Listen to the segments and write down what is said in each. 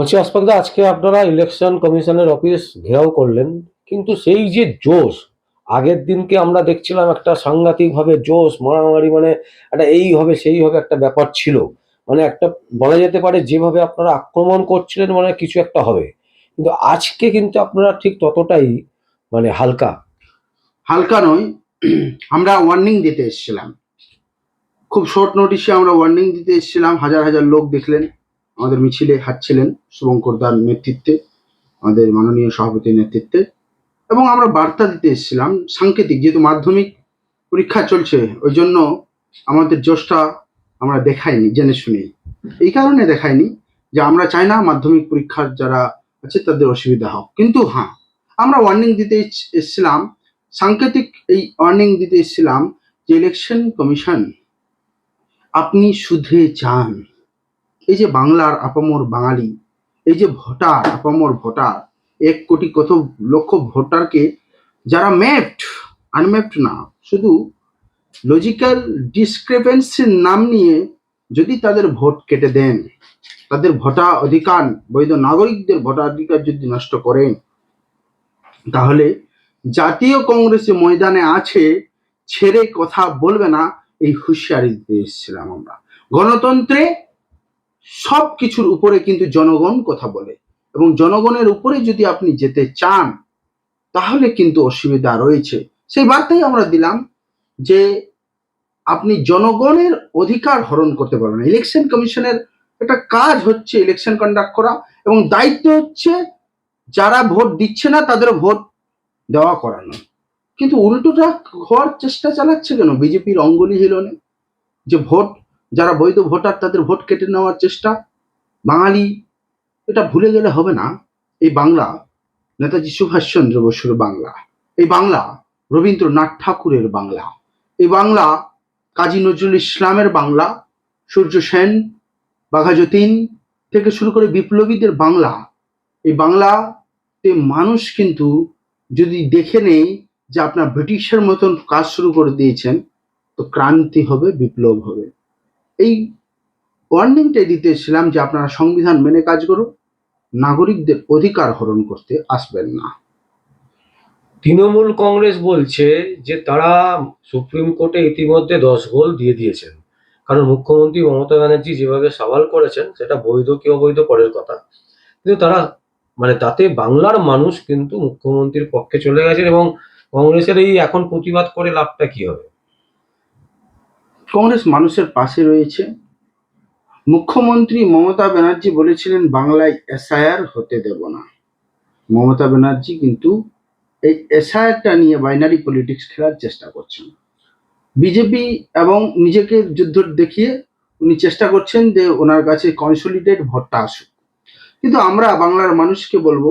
বলছি অস্পর্দা, আজকে আপনারা ইলেকশন কমিশনের অফিস ঘেরাও করলেন, কিন্তু সেই যে জোশ, আগের দিনকে আমরা দেখছিলাম একটা সাংঘাতিক ভাবে জোশ মারামারি, মানে একটা এই হবে সেই হবে একটা ব্যাপার ছিল। মানে একটা বলা যেতে পারে যেভাবে আপনারা আক্রমণ করছিলেন মানে কিছু একটা হবে, কিন্তু আজকে কিন্তু আপনারা ঠিক ততটাই মানে হালকা। হালকা নয়, আমরা ওয়ার্নিং দিতে এসেছিলাম। খুব শর্ট নোটিশে আমরা ওয়ার্নিং দিতে এসেছিলাম। হাজার হাজার লোক দেখলেন আমাদের মিছিলে হাঁটছিলেন শুভঙ্কর দার নেতৃত্বে, আমাদের মাননীয় সভাপতির নেতৃত্বে। এবং আমরা বার্তা দিতে এসেছিলাম সাংকেতিক, যেহেতু মাধ্যমিক পরীক্ষা চলছে ওই জন্য আমাদের জোশটা আমরা দেখাইনি জেনে শুনেই। এই কারণে দেখাইনি যে আমরা চাই না মাধ্যমিক পরীক্ষার যারা আছে তাদের অসুবিধা হোক, কিন্তু হ্যাঁ, আমরা ওয়ার্নিং দিতে এসেছিলাম, সাংকেতিক এই ওয়ার্নিং দিতে এসেছিলাম যে ইলেকশন কমিশন, আপনি শুধরে যান। এই যে বাংলার আপামর বাঙালি, এই যে ভোটার, আপামর ভোটার, 1 কোটি কত লক্ষ ভোটারকে যারা ম্যাপড, আনম্যাপড না, শুধু লজিক্যাল ডিসক্রিপেন্সির নাম নিয়ে যদি তাদের ভোট কেটে দেন, তাদের ভোটার অধিকার, বৈধ নাগরিকদের ভোটাধিকার যদি নষ্ট করেন, তাহলে জাতীয় কংগ্রেসে ময়দানে আছে, ছেড়ে কথা বলবে না, এই হুঁশিয়ারি দিতে এসেছিলাম আমরা। গণতন্ত্রে সব কিছুর উপরে কিন্তু জনগণ কথা বলে, এবং জনগণের উপরে যদি আপনি যেতে চান তাহলে কিন্তু অসুবিধা রয়েছে। সেই বার্তাই আমরা দিলাম যে আপনি জনগণের অধিকার হরণ করতে পারবেন না। ইলেকশন কমিশনের একটা কাজ হচ্ছে ইলেকশন কন্ডাক্ট করা, এবং দায়িত্ব হচ্ছে যারা ভোট দিচ্ছে না তাদের ভোট দেওয়া করানো। কিন্তু উল্টোটা হওয়ার চেষ্টা চালাচ্ছে কেন বিজেপির অঙ্গুলি হিলনে? যে ভোট, যারা বৈধ ভোটার তাদের ভোট কেটে নেওয়ার চেষ্টা। বাঙালি এটা ভুলে গেলে হবে না। এই বাংলা নেতাজি সুভাষচন্দ্র বসুর বাংলা, এই বাংলা রবীন্দ্রনাথ ঠাকুরের বাংলা, এই বাংলা কাজী নজরুল ইসলামের বাংলা, সূর্য সেন, বাঘা যতীন থেকে শুরু করে বিপ্লবীদের বাংলা। এই বাংলাতে মানুষ কিন্তু যদি দেখে নেই যে আপনার ব্রিটিশের মতন কাজ শুরু করে দিয়েছেন, তো ক্রান্তি হবে, বিপ্লব হবে। এই ওয়ার্নিংটাই দিতেছিলাম যে আপনারা সংবিধান মেনে কাজ করুন, নাগরিকদের অধিকার হরণ করতে আসবেন না। তৃণমূল কংগ্রেস বলছে যে তারা সুপ্রিম কোর্টে ইতিমধ্যে 10 গোল দিয়ে দিয়েছেন, কারণ মুখ্যমন্ত্রী মমতা ব্যানার্জি যেভাবে সওয়াল করেছেন সেটা বৈধ কি অবৈধ পরের কথা, কিন্তু তারা মানে তাতে বাংলার মানুষ কিন্তু মুখ্যমন্ত্রীর পক্ষে চলে গেছেন, এবং কংগ্রেসের এই এখন প্রতিবাদ করে লাভটা কি হবে? কংগ্রেস মানুষের পাশে রয়েছে। মুখ্যমন্ত্রী মমতা ব্যানার্জি বলেছিলেন বাংলায় এসআইআর হতে দেব না। মমতা ব্যানার্জি কিন্তু এই এসআইআরটা নিয়ে বাইনারি পলিটিক্স খেলার চেষ্টা করছেন। বিজেপি এবং নিজেকে যুদ্ধ দেখিয়ে উনি চেষ্টা করছেন যে ওনার কাছে কনসলিডেট ভোটটা আসুক। কিন্তু আমরা বাংলার মানুষকে বলবো,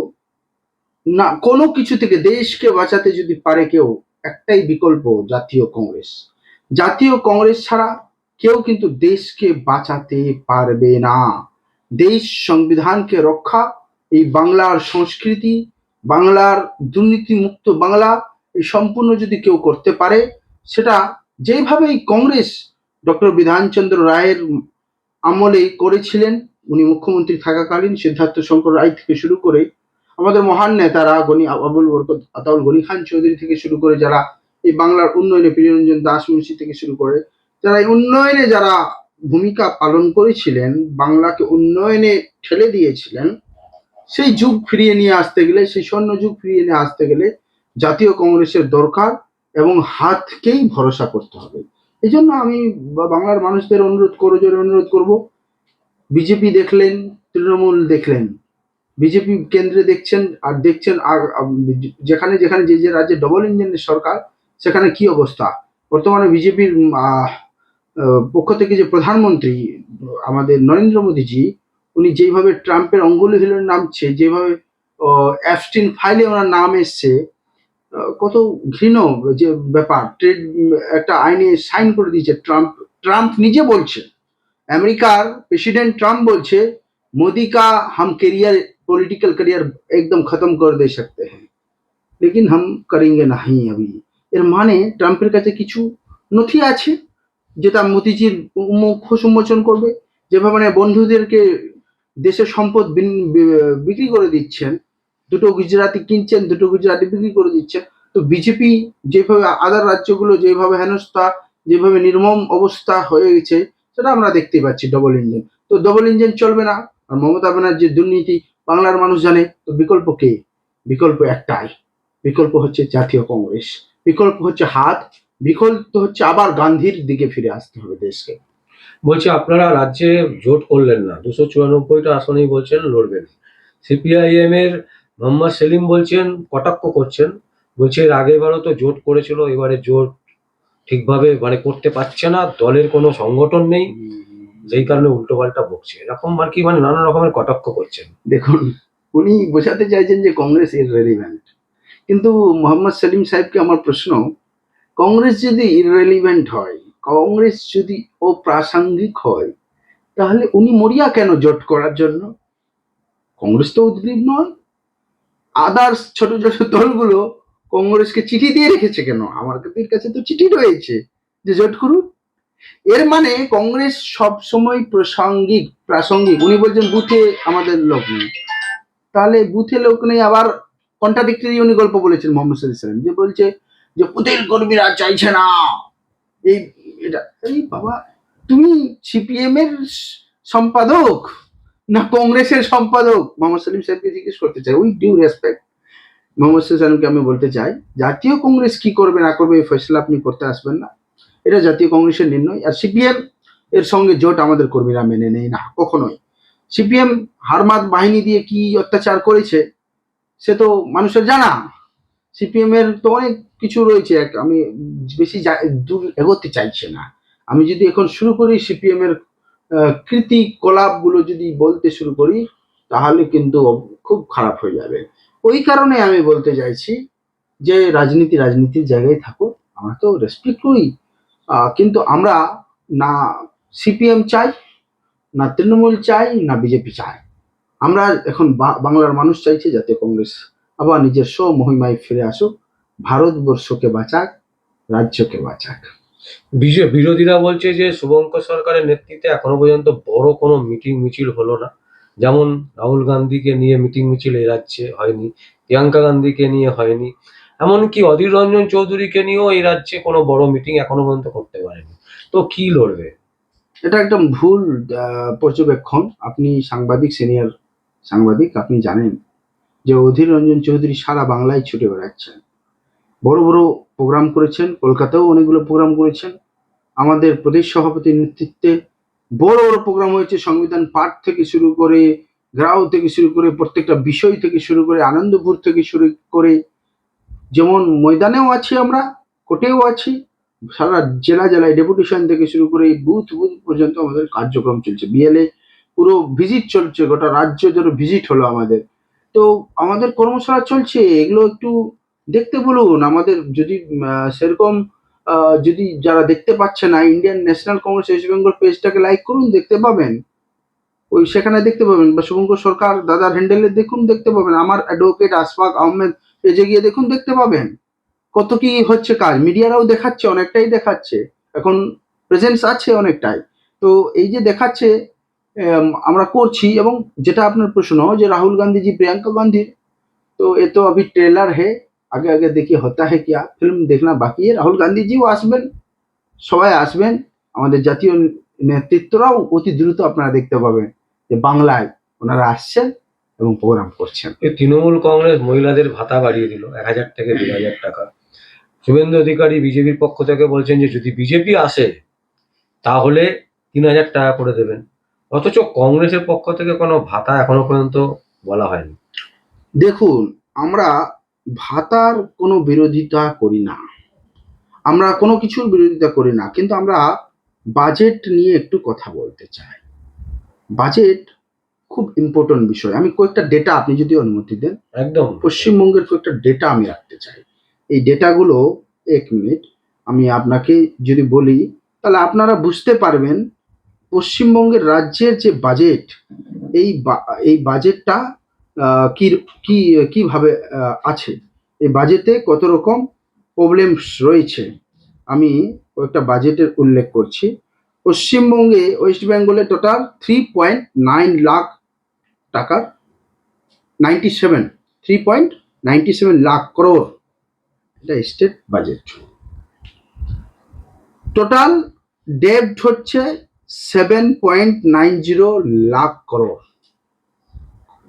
না, কোনো কিছু থেকে দেশকে বাঁচাতে যদি পারে কেউ, একটাই বিকল্প, জাতীয় কংগ্রেস। জাতীয় কংগ্রেস ছাড়া কেউ কিন্তু দেশকে বাঁচাতে পারবে না। দেশ সংবিধানকে রক্ষা, এই বাংলার সংস্কৃতি, বাংলার দুর্নীতিমুক্ত বাংলা, এই সম্পূর্ণ যদি কেউ করতে পারে, সেটা যেভাবে এই কংগ্রেস ডক্টর বিধানচন্দ্র রায়ের আমলে করেছিলেন, উনি মুখ্যমন্ত্রী থাকাকালীন সিদ্ধার্থ শঙ্কর রায় থেকে শুরু করে আমাদের মহান নেতারা গনি আবুল বরকত আতাউল গনি খান চৌধুরী থেকে শুরু করে যারা এই বাংলার উন্নয়নে, প্রিয়রঞ্জন দাস মুন্সি থেকে শুরু করে যারা এই উন্নয়নে যারা ভূমিকা পালন করেছিলেন, বাংলাকে উন্নয়নে ঠেলে দিয়েছিলেন, সেই যুগ ফিরিয়ে নিয়ে আসতে গেলে, সেই স্বর্ণ যুগ ফিরিয়ে নিয়ে আসতে গেলে জাতীয় কংগ্রেসের দরকার, এবং হাতকেই ভরসা করতে হবে। এই জন্য আমি বাংলার মানুষদের অনুরোধ করব, বিজেপি দেখলেন, তৃণমূল দেখলেন, বিজেপি কেন্দ্রে দেখছেন আর দেখছেন, আর যেখানে যেখানে যে যে রাজ্যে ডবল ইঞ্জিনের সরকার, সেখানে কি অবস্থা। বর্তমানে বিজেপির পক্ষ থেকে যে প্রধানমন্ত্রী আমাদের নরেন্দ্র মোদীজি, উনি যেভাবে ট্রাম্পের অঙ্গুলি হিলে নামছে, যেভাবে অ্যাপস্টিন ফাইলে ওনার নাম এসছে, কত ঘৃণ যে ব্যাপার। ট্রেড একটা আইনে সাইন করে দিয়েছে ট্রাম্প। ট্রাম্প নিজে বলছে, अमेरिकार प्रेसिडेंट ट्रम्प बोलছে मोदी का हम करियर, पॉलिटिकल करियर एकदम खत्म कर दे सकते हैं, लेकिन हम करेंगे नहीं अभी। এর মানে ট্রাম্পের কাছে কিছু নথি আছে যেটা মোদিজির মুখ উন্মোচন করবে, যেভাবে মানে বন্ধুদেরকে দেশের সম্পদ বিক্রি করে দিচ্ছেন, দুটো গুজরাটি কিনছেন, দুটো গুজরাটি বিক্রি করে দিচ্ছেন। তো বিজেপি যেভাবে আদার রাজ্যগুলো যেভাবে হেনস্থা, যেভাবে নির্মম অবস্থা হয়ে গেছে, সেটা আমরা দেখতে পাচ্ছি। ডবল ইঞ্জিন, তো ডবল ইঞ্জিন চলবে না। আর মমতা ব্যানার্জির দুর্নীতি বাংলার মানুষ জানে। তো বিকল্প কে? বিকল্প একটাই, বিকল্প হচ্ছে জাতীয় কংগ্রেস, বিকল্প হচ্ছে হাত, বিকল্প হচ্ছে আবার গান্ধীর দিকে ফিরে আসতে হবে দেশকে। বলছি আপনারা রাজ্যে জোট করলেন না, 294টা আসনেই বলছেন লড়বেন। সিপিআইএম এর মোহাম্মদ সেলিম বলছেন, কটাক্ষ করছেন, বলছে এর আগেরবারও তো জোট করেছিল, এবারে জোট ঠিকভাবে মানে করতে পারছে না, দলের কোনো সংগঠন নেই, যেই কারণে উল্টোপাল্টা বকছে, এরকম আর কি মানে নানা রকমের কটাক্ষ করছেন। দেখুন, উনি বোঝাতে চাইছেন যে কংগ্রেস ইররেলিভেন্ট, কিন্তু মোহাম্মদ সেলিম সাহেবকে আমার প্রশ্ন, কংগ্রেস যদি ইররেলিভেন্ট হয়, কংগ্রেস যদি অপ্রাসঙ্গিক হয়, তাহলে উনি মরিয়া কেন জোট করার জন্য? কংগ্রেস তো উদ্গ্রীব নয়। আদার্স ছোট ছোট দলগুলো কংগ্রেসকে চিঠি দিয়ে রেখেছে কেন? আমার কাছে তো চিঠি রয়েছে যে জোট করুন। এর মানে কংগ্রেস সব সময় প্রাসঙ্গিক। উনি বলছেন বুথে আমাদের লোক নেই, তাহলে বুথে লোক নেই, আবার কন্ট্রাডিক্টরি উনি গল্প বলেছেন মোহাম্মদ সাল্লাম, যে বলছে যে বুথের কর্মীরা চাইছে না এই এটা। এই বাবা, তুমি সিপিএম এর সম্পাদক না কংগ্রেসের সম্পাদক? মোহাম্মদ সালিম সাহেবকে জিজ্ঞেস করতে চাই, উইথ ডিউ রেসপেক্ট। মোহাম্মদ সালিমকে আমি বলতে চাই, জাতীয় কংগ্রেস কি করবে না করবে এই ফয়সলা আপনি করতে আসবেন না, এটা জাতীয় কংগ্রেসের নির্ণয়। আর সিপিএম এর সঙ্গে জোট আমাদের কর্মীরা মেনে নেয় না কখনোই। সিপিএম হারমাদ বাহিনী দিয়ে কি অত্যাচার করেছে সে তো মানুষের জানা। সিপিএম এর তো অনেক কিছু রয়েছে, আমি বেশি দূর এগোতে চাইছি না। আমি যদি এখন শুরু করি সিপিএম এর কৃতিকলাপ গুলো যদি বলতে শুরু করি, তাহলে কিন্তু খুব খারাপ হয়ে যাবে। ওই কারণে আমি বলতে চাইছি যে রাজনীতির জায়গায় থাকুক, আমরা তো রেসপেক্ট করি, কিন্তু আমরা না সিপিএম চাই, না তৃণমূল চাই, না বিজেপি চাই। আমরা এখন বাংলার মানুষ চাইছে যাতে কংগ্রেস আবার নিজের স্বমহিমায় ফিরে আসুক, ভারতবর্ষকে বাঁচাক, রাজ্যকে বাঁচাক। বিরোধীরা বলছে যে শুভঙ্কর সরকারের নেতৃত্বে এখনো পর্যন্ত বড় কোনো মিটিং মিছিল হলো না, যেমন রাহুল গান্ধীকে নিয়ে মিটিং মিছিল এই রাজ্যে হয়নি, প্রিয়াঙ্কা গান্ধীকে নিয়ে হয়নি, এমনকি অধীর রঞ্জন চৌধুরীকে নিয়েও এই রাজ্যে কোনো বড় মিটিং এখনো পর্যন্ত করতে পারেনি। তো কি লড়বে? এটা একদম ভুল পর্যবেক্ষণ। আপনি সাংবাদিক, সিনিয়র সাংবাদিক, আপনি জানেন যে অধীর রঞ্জন চৌধুরী সারা বাংলায় ছুটে বেড়াচ্ছেন, বড় বড় প্রোগ্রাম করেছেন, কলকাতাও অনেকগুলো প্রোগ্রাম করেছেন। আমাদের প্রদেশ সভাপতির নেতৃত্বে বড় বড় প্রোগ্রাম হয়েছে, সংবিধান পাঠ থেকে শুরু করে, গ্রাউ থেকে শুরু করে, প্রত্যেকটা বিষয় থেকে শুরু করে, আনন্দপুর থেকে শুরু করে, যেমন ময়দানেও আছি আমরা, কোর্টেও আছি, সারা জেলায় ডেপুটেশন থেকে শুরু করে বুথ বুথ পর্যন্ত আমাদের কার্যক্রম চলছে। বিএলএ পুরো ভিজিট চলছে, গোটা রাজ্য ধরে ভিজিট হলো আমাদের। তো আমাদের কর্মশালা চলছে, এগুলো একটু দেখতে বলুন। আমাদের যদি সেরকম যদি যারা দেখতে পাচ্ছে না, Indian national Congress West Bengal পেজটাকে লাইক করুন, দেখতে পাবেন। ওই সেখানে দেখতে পাবেন, বা শুভঙ্কর সরকার দাদার হ্যান্ডেলে দেখুন, দেখতে পাবেন। আমার অ্যাডভোকেট আশফাক আহমেদ পেজে গিয়ে দেখুন, দেখতে পাবেন কত কি হচ্ছে কাজ। মিডিয়ারাও দেখাচ্ছে, অনেকটাই দেখাচ্ছে, এখন প্রেজেন্স আছে অনেকটাই। তো এই যে দেখাচ্ছে আমরা করছি। এবং যেটা আপনার প্রশ্ন যে রাহুল গান্ধীজি প্রিয়াঙ্কা গান্ধীর, তো এ তো अभी ट्रेलर है, আগে আগে দেখি হতা है क्या, ফিল্ম দেখনা বাকি है। রাহুল গান্ধীজিও আসবেন, সবাই আসবেন, আমাদের জাতীয় নেতৃত্বরাও অতি দ্রুত আপনারা দেখতে পাবেন যে বাংলায় ওনারা আসছেন এবং প্রোগ্রাম করছেন। এই তৃণমূল কংগ্রেস মহিলাদের ভাতা বাড়িয়ে দিল 1,000 থেকে 2,000 টাকা। শুভেন্দু অধিকারী বিজেপির পক্ষ থেকে বলছেন যে যদি বিজেপি আসে তাহলে 3,000 টাকা করে দেবেন, অথচ কংগ্রেসের পক্ষ থেকে কোনো ভাতা এখনো পর্যন্ত বলা হয়নি। দেখুন, আমরা ভাতার কোনো বিরোধিতা করি না, আমরা কোনো কিছুর বিরোধিতা করি না, কিন্তু আমরা বাজেট নিয়ে একটু কথা বলতে চাই। বাজেট খুব ইম্পর্টেন্ট বিষয়। আমি কয়েকটা ডেটা, আপনি যদি অনুমতি দেন, একদম পশ্চিমবঙ্গের কয়েকটা ডেটা আমি রাখতে চাই। এই ডেটাগুলো, এক মিনিট আমি আপনাকে যদি বলি, তাহলে আপনারা বুঝতে পারবেন পশ্চিমবঙ্গের রাজ্যের যে বাজেট, এই বাজেটটা কি কি কিভাবে আছে, এই বাজেটে কত রকম প্রবলেমস রয়েছে। আমি কয়েকটা বাজেটের উল্লেখ করছি। পশ্চিমবঙ্গে, ওয়েস্ট বেঙ্গলে টোটাল 3.9 লাখ টাকার 3.97 লাখ করোড়, এটা স্টেট বাজেট। টোটাল ডেট হচ্ছে 7.90 লাখ করোড়।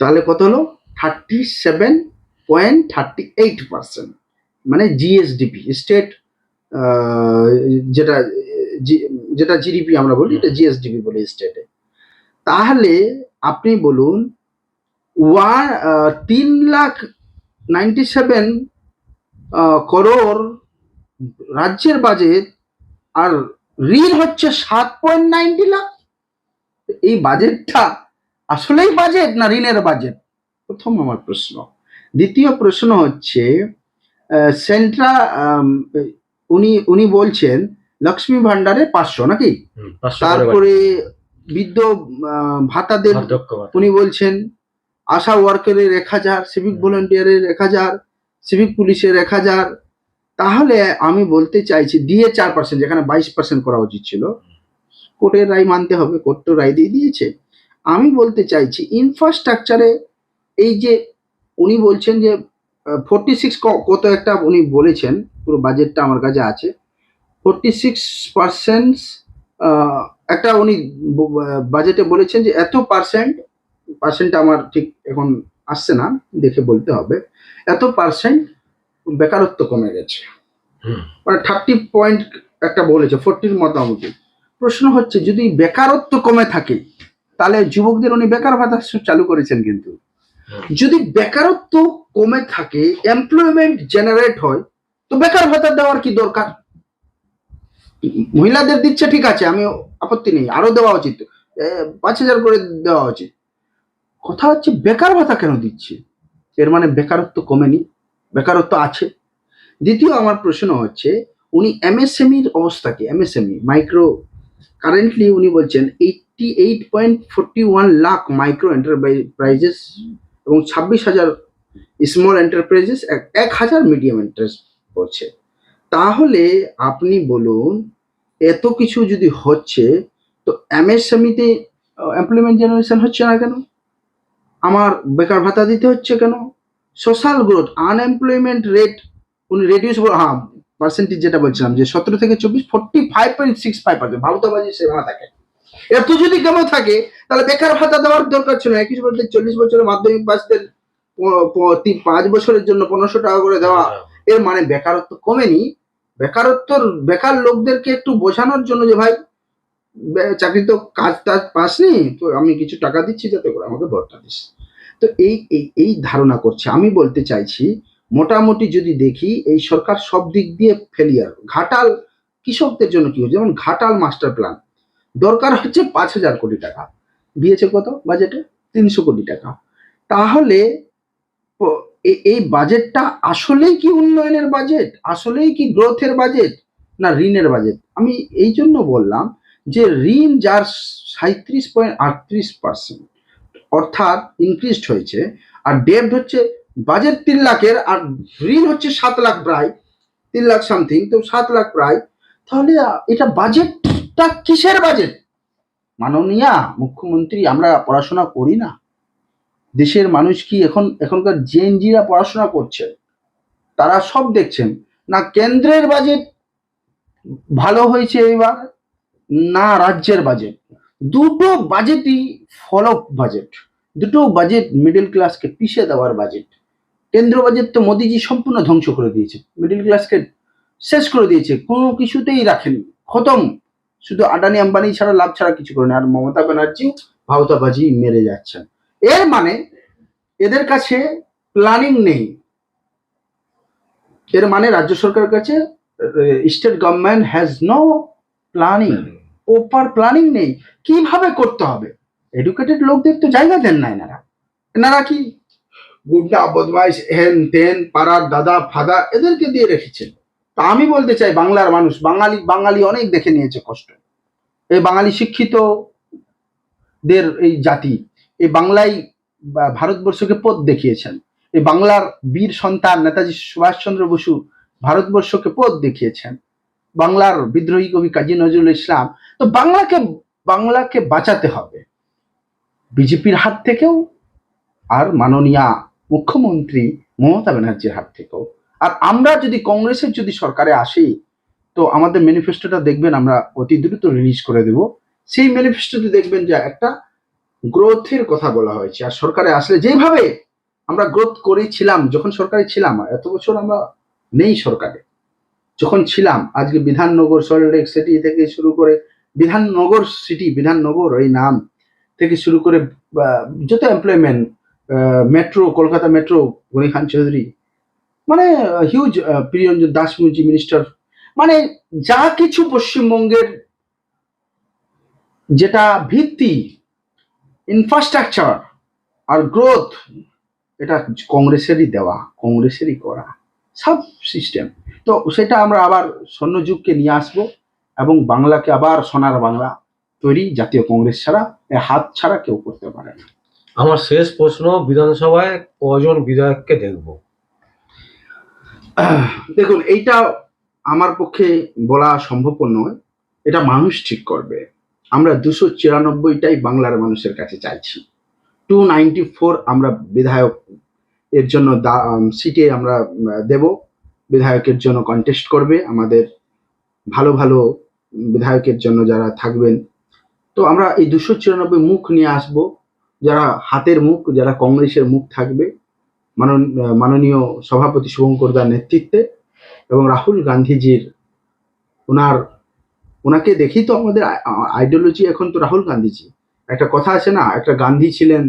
তাহলে কত হলো? 37.38%, মানে জিএসডিপি, স্টেট যেটা যেটা জিডিপি আমরা বলি, এটা জিএসডিপি বলি স্টেটে। তাহলে আপনি বলুন 3,97,00,000 করোড় রাজ্যের বাজেট, আর ঋণ হচ্ছে 7.90 লাখ। এই বাজেটটা আসলেই বাজেট না ঋণের বাজেট? প্রথম আমার প্রশ্ন। দ্বিতীয় প্রশ্ন হচ্ছে সেন্ট্রা উনি বলছেন লক্ষ্মী ভান্ডারে 500 নাকি, তারপরে বৃদ্ধ ভাতাদের উনি বলছেন, আশা ওয়ার্কারের 1,000, সিভিক ভলেন্টিয়ারের 1,000, সিভিক পুলিশের 1,000। তাহলে আমি বলতে চাইছি দিয়ে 4%, যেখানে 22% করা উচিত ছিল। কোর্টের রায় মানতে হবে, কোর্ট তো রায় দিয়ে দিয়েছে। আমি বলতে চাইছি ইনফ্রাস্ট্রাকচারে এই যে উনি বলছেন যে 46 কত একটা উনি বলেছেন, পুরো বাজেটটা আমার কাছে আছে, 46% একটা উনি বাজেটে বলেছেন যে এত পার্সেন্ট আমার ঠিক এখন আসছে না, দেখে বলতে হবে, এত পার্সেন্ট বেকারত্ব কমে গেছে, মানে 30 পয়েন্ট একটা বলেছে, 40 মোটামুটি। প্রশ্ন হচ্ছে যদি বেকারত্ব কমে থাকে তাহলে যুবকদের উনি বেকার ভাতা চালু করেছেন, কিন্তু যদি বেকারত্ব কমে থাকে, এমপ্লয়মেন্ট জেনারেট হয়, তো বেকার ভাতা দেওয়ার কি দরকার? মহিলাদের দিচ্ছে ঠিক আছে, আমি আপত্তি নেই, আরো দেওয়া উচিত, 5,000 করে দেওয়া উচিত। কথা হচ্ছে বেকার ভাতা কেন দিচ্ছে? এর মানে বেকারত্ব কমেনি, বেকারত্ব আছে। দ্বিতীয় আমার প্রশ্ন হচ্ছে উনি এমএসএমইর অবস্থা কি? এমএসএমই মাইক্রো, কারেন্টলি উনি বলছেন 88.41 লাখ মাইক্রো এন্টারপ্রাইজেস এবং 26,000 স্মল এন্টারপ্রাইজেস, 1,000 মিডিয়াম এন্টারপ্রাইজ করছে। তাহলে আপনি বলুন এত কিছু যদি হচ্ছে, তো এমএসএমইতে এমপ্লয়মেন্ট জেনারেশন হচ্ছে না কেন? আমার বেকার ভাতা দিতে হচ্ছে কেন? সোশ্যাল গ্রোথ, আনএমপ্লয়মেন্ট রেট উনি রেডিউস, হ্যাঁ পার্সেন্টেজ যেটা বলছিলাম যে 17 থেকে 24, 45.65%, ভারতবাজি সেবা থাকে। এত যদি কেমন থাকে তাহলে বেকার ভাতা দেওয়ার দরকার ছিল। 21 বছর 40 বছরের মাধ্যমিক পাসদের 5 বছরের জন্য 1500 টাকা করে দেওয়া, এর মানে বেকারত্ব কমেনি। বেকার লোকদেরকে একটু বোঝানোর জন্য যে ভাই চাকরি তো কাজ পাসনি, তো আমি কিছু টাকা দিচ্ছি যাতে করে আমাকে ভরটা দিস। তো এই ধারণা করছে। আমি বলতে চাইছি মোটামুটি যদি দেখি এই সরকার সব দিক দিয়ে ফেলিয়ার। ঘাটাল কৃষকদের জন্য কি হচ্ছে, যেমন ঘাটাল মাস্টার প্ল্যান দরকার হচ্ছে 5,000 কোটি টাকা, দিয়েছে কত বাজেটে? 300 কোটি টাকা। তাহলে এই বাজেটটা আসলেই কি উন্নয়নের বাজেট, আসলেই কি গ্রোথের বাজেট, না ঋণের বাজেট? আমি এই জন্য বললাম যে ঋণ যার 37.38% অর্থাৎ ইনক্রিজড হয়েছে, আর ডেট হচ্ছে বাজেট 3 লাখের আর ঋণ হচ্ছে 7 লাখ, প্রায় 3 লাখ সামথিং, তো 7 লাখ প্রায়। তাহলে এটা বাজেটটা কিসের বাজেট? মাননীয়া মুখ্যমন্ত্রী, আমরা পড়াশোনা করি না? দেশের মানুষ কি এখনকার জেনজিরা পড়াশোনা করছে, তারা সব দেখছেন না কেন্দ্রের বাজেট ভালো হয়েছে এবার, না রাজ্যের বাজেট। দুটো বাজেটই ফলক বাজেট, দুটো বাজেট মিডল ক্লাসকে পিষে দেওয়ার বাজেট। কেন্দ্র বাজেট তো মোদিজি সম্পূর্ণ ধ্বংস করে দিয়েছে, মিডল ক্লাসকে শেষ করে দিয়েছে, কোনো কিছুতেই রাখেনি, খতম। শুধু আদানি আম্বানি ছাড়া লাভ ছাড়া কিছু করেনি। আর মমতা ব্যানার্জি ভাওতাবাজি মেরে যাচ্ছেন। এর মানে এদের কাছে প্ল্যানিং নেই, এর মানে রাজ্য সরকারের কাছে state government has no planning, proper planning নেই কিভাবে করতে হবে। এডুকেটেড লোকদের তো জায়গা দেন না এনারা কি গুন্ডা বদমাইশ হেন তেন পাড়ার দাদা ফাদা এদেরকে দিয়ে রেখেছেন। তা আমি বলতে চাই বাংলার মানুষ, বাঙালি অনেক দেখে নিয়েছে কষ্ট। এই বাঙালি শিক্ষিতদের এই জাতি, এই বাংলায় ভারতবর্ষকে পথ দেখিয়েছেন। এই বাংলার বীর সন্তান নেতাজি সুভাষচন্দ্র বসু ভারতবর্ষকে পথ দেখিয়েছেন। বাংলার বিদ্রোহী কবি কাজী নজরুল ইসলাম। তো বাংলাকে বাঁচাতে হবে বিজেপির হাত থেকেও, আর মাননীয়া মুখ্যমন্ত্রী মমতা ব্যানার্জির হাত থেকেও। আর আমরা যদি কংগ্রেসের যদি সরকারে আসি, তো আমাদের ম্যানিফেস্টোটা দেখবেন আমরা অতি দ্রুত রিলিজ করে দেব। সেই ম্যানিফেস্টোতে দেখবেন যে একটা গ্রোথের কথা বলা হয়েছে। আর সরকারে আসলে যেভাবে আমরা গ্রোথ করেছিলাম যখন সরকারে ছিলাম, এত বছর আমরা নেই সরকারে, যখন ছিলাম আজকে বিধাননগর সল্টলেক সিটি থেকে শুরু করে বিধাননগর সিটি, বিধাননগর এই নাম থেকে শুরু করে যত employment, metro, Kolkata metro, Gani Khan Chowdhury, মানে হিউজ, প্রিয়ঞ্জন দাস মুন্সি মিনিস্টার, মানে যা কিছু পশ্চিমবঙ্গের যেটা ভিত্তি, ইনফ্রাস্ট্রাকচার আর গ্রোথ, এটা কংগ্রেসেরই দেওয়া, কংগ্রেসেরই করা সব সিস্টেম। তো সেটা আমরা আবার স্বর্ণযুগকে নিয়ে আসবো এবং বাংলাকে আবার সোনার বাংলা তৈরি, জাতীয় কংগ্রেস ছাড়া, হাত ছাড়া কেউ করতে পারে না। আমার শেষ প্রশ্ন, বিধানসভায় কজন বিধায়ককে দেখবো? দেখুন, এইটা আমার পক্ষে বলা সম্ভব নয়, এটা মানুষ ঠিক করবে। আমরা 294টাই বাংলার মানুষের কাছে চাইছি। 294 আমরা বিধায়ক এর জন্য সিটে আমরা দেব, বিধায়কের জন্য কন্টেস্ট করবে আমাদের ভালো ভালো বিধায়কের জন্য যারা থাকবেন। তো আমরা এই 294 মুখ নিয়ে আসব, যারা হাতের মুখ, যারা কংগ্রেসের মুখ থাকবে, মাননীয় সভাপতি শুভঙ্কর দার নেতৃত্বে এবং রাহুল গান্ধীজির, ওনাকে দেখি তো আমাদের আইডিওলজি এখন তো রাহুল গান্ধীজি। একটা কথা আছে না, একটা গান্ধী ছিলেন,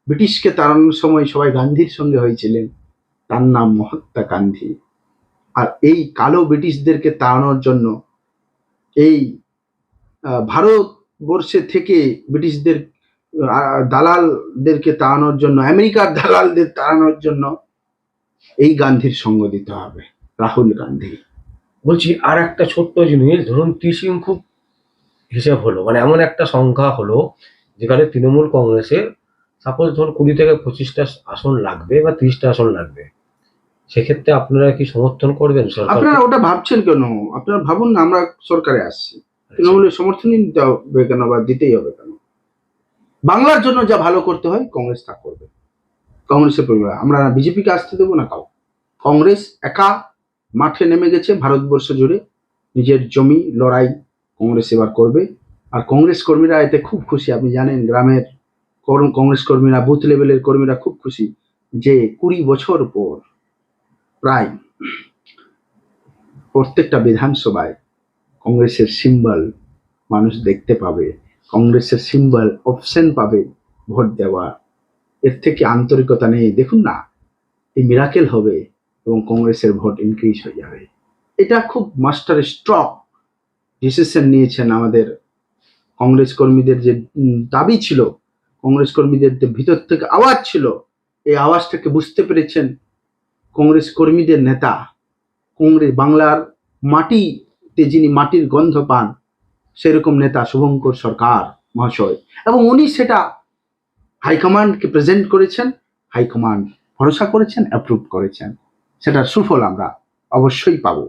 ব্রিটিশকে তাড়ানোর সময় সবাই গান্ধীর সঙ্গে হয়েছিলেন, তার নাম মহাত্মা গান্ধী। আর এই কালো ব্রিটিশদেরকে তাড়ানোর জন্য, এই ভারতবর্ষে থেকে ব্রিটিশদের দালালদেরকে তাড়ানোর জন্য, আমেরিকার দালালদের তাড়ানোর জন্য এই গান্ধীর সঙ্গ দিতে হবে, রাহুল গান্ধী। বলছি আর একটা ছোট্ট জিনিস, ধরুন ত্রিশিং খুব হিসেব হলো, মানে এমন একটা সংখ্যা হলো যেখানে তৃণমূল কংগ্রেসের সাপোজ ধরুন 20 থেকে 25টা আসন লাগবে বা 30টা আসন লাগবে, সেক্ষেত্রে আপনারা কি সমর্থন করবেন সরকার? আপনারা ওটা ভাবছেন কেন? আপনারা ভাবুন না, আমরা সরকারে আসছি, তৃণমূলের সমর্থনই দিতে হবে কেন বা দিতেই হবে কেন? বাংলার জন্য যা ভালো করতে হয় কংগ্রেস তা করবে, কংগ্রেসের পরিবার। আমরা বিজেপিকে আসতে দেবো না কাউ। কংগ্রেস একা মাঠে নেমে গেছে ভারতবর্ষ জুড়ে, নিজের জমি লড়াই কংগ্রেস এবার করবে। আর কংগ্রেস কর্মীরা এতে খুব খুশি, আপনি জানেন, গ্রামের কংগ্রেস কর্মীরা, বুথ লেভেলের কর্মীরা খুব খুশি যে 20 বছর পর প্রায় প্রত্যেকটা বিধানসভায় কংগ্রেসের সিম্বল মানুষ দেখতে পাবে, কংগ্রেসের সিম্বল অপশন পাবে ভোট দেওয়া। এর থেকে আন্তরিকতা নেই। দেখুন না, এই মিরাকেল হবে এবং কংগ্রেসের ভোট ইনক্রিজ হয়ে যাবে। এটা খুব মাস্টার স্ট্রক ডিসিশন নিয়েছেন আমাদের কংগ্রেস কর্মীদের। যে দাবি ছিল, কংগ্রেস কর্মীদের যে ভিতর থেকে আওয়াজ ছিল, এই আওয়াজটাকে বুঝতে পেরেছেন কংগ্রেস কর্মীদের নেতা, কংগ্রেস বাংলার মাটিতে যিনি মাটির গন্ধ পান সেরকম নেতা শুভঙ্কর সরকার মহাশয়, এবং উনি সেটা হাইকমান্ডকে প্রেজেন্ট করেছেন, হাইকমান্ড ভরসা করেছেন, অ্যাপ্রুভ করেছেন, সেটার সুফল আমরা অবশ্যই পাবো।